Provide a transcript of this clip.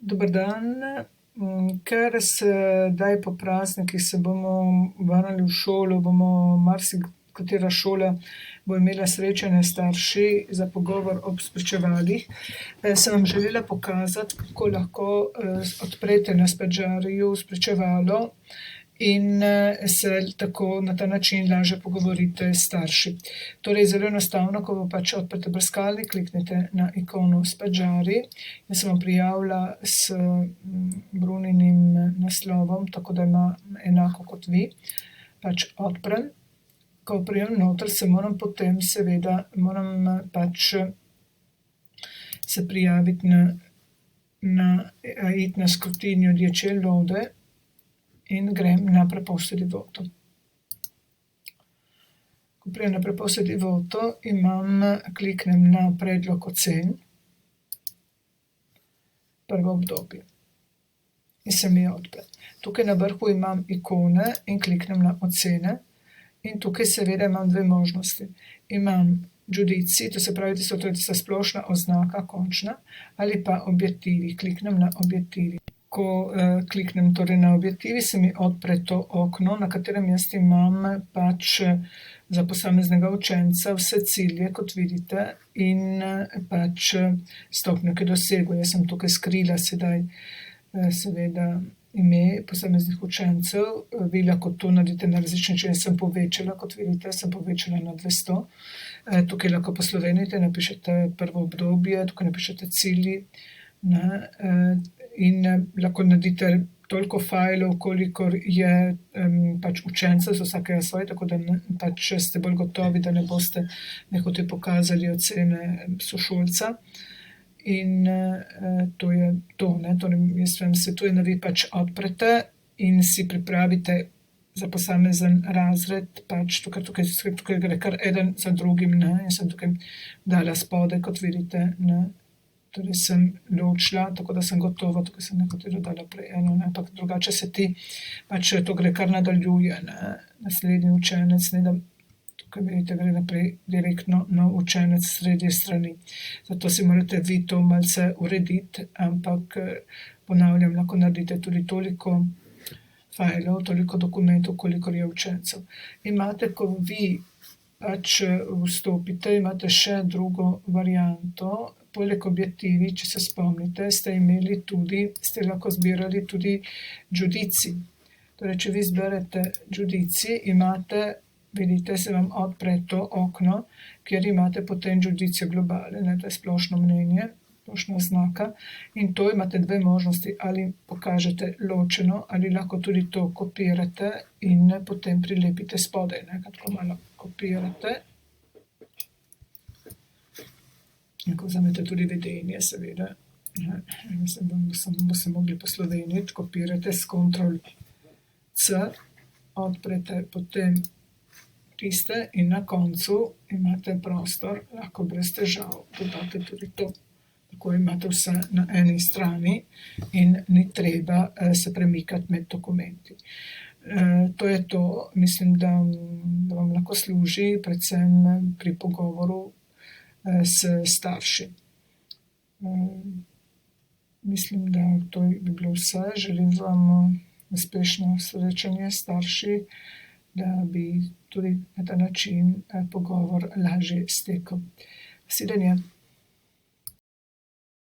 Dober dan. Ker sedaj po praznikih se bomo vrnili v šolo, marsikatera šola bo imela srečanje s starši za pogovor ob spričevalih. Sem vam želela pokazati, kako lahko odprete na Spadžariju spričevalo in se tako na ta način lažje pogovorite s starši. Torej, zelo enostavno, ko pač odprete brskalnik, kliknite na ikono Spadžari. Jaz sem vam prijavila s Bruninim naslovom, tako da ima enako kot vi. Pač odprem. Ko prijem noter, se moram potem seveda, pač se prijaviti iti na skrutinjo Dieci lode in grem na Preposta Divoto. Ko pridem na Preposta Divoto, kliknem na predlog ocen, prvo obdobje. In se mi odpre. Tukaj na vrhu imam ikone in kliknem na ocene. In tukaj seveda imam dve možnosti. Imam giudizi, to se pravi, tista splošna oznaka, končna, ali pa objektivi. Kliknem na objektivi. Ko kliknem torej na objektivi, se mi odpre to okno, na katerem jaz imam pač za posameznega učenca vse cilje, kot vidite, in pač stopnjo, ki je dosegel. Jaz sem tukaj skrila sedaj seveda ime posameznih učencev. Vi lahko to naredite na različne načine. Sem povečala, kot vidite, sem povečala na 200. Tukaj lahko poslovenite, napišete prvo obdobje, tukaj napišete cilji, in lahko naredite toliko fajlov, kolikor je pač učencev, za vsakega svoje, tako da pač ste bolj gotovi, da ne boste nehote pokazali ocene sošolca. In to je to, torej jaz vam svetujem, da vi pač odprete in si pripravite za posamezen razred, pač tukaj gre kar eden za drugim, in sem tukaj dala spodaj, kot vidite, torej sem ločila, tako da sem gotova, tukaj sem nekatero dala prej eno, ampak drugače se ti, pač to gre kar nadaljuje, naslednji učenec, tukaj vidite, gre naprej direktno nov učenec sredi strani. Zato si morate vi to malce urediti, ampak ponavljam, lahko naredite tudi toliko fajlov, toliko dokumentov, kolikor je učencev. Imate, ko vi pač vstopite, imate še drugo varianto. Poleg objektivi, če se spomnite, ste lahko zbirali tudi giudizi. Torej, če vi zberete giudizi, vidite, se vam odpre to okno, kjer imate potem giudizi globale, to je splošno mnenje, splošna oznaka. In to imate dve možnosti, ali pokažete ločeno, ali lahko tudi to kopirate in potem prilepite spodaj, tako malo kopirate. In ko vzamete tudi vedenje, seveda, boste mogli posloveniti, kopirate s Ctrl+C, odprete potem tiste in na koncu imate prostor, lahko brez težav dodate tudi to. Tako imate vse na eni strani in ni treba se premikati med dokumenti. To je to, mislim, da vam lahko služi predvsem pri pogovoru s starši. Mislim, da to bi bilo vse. Želim vam uspešno srečanje s starši, da bi tudi na ta način pogovor lažje stekel. Nasvidenje.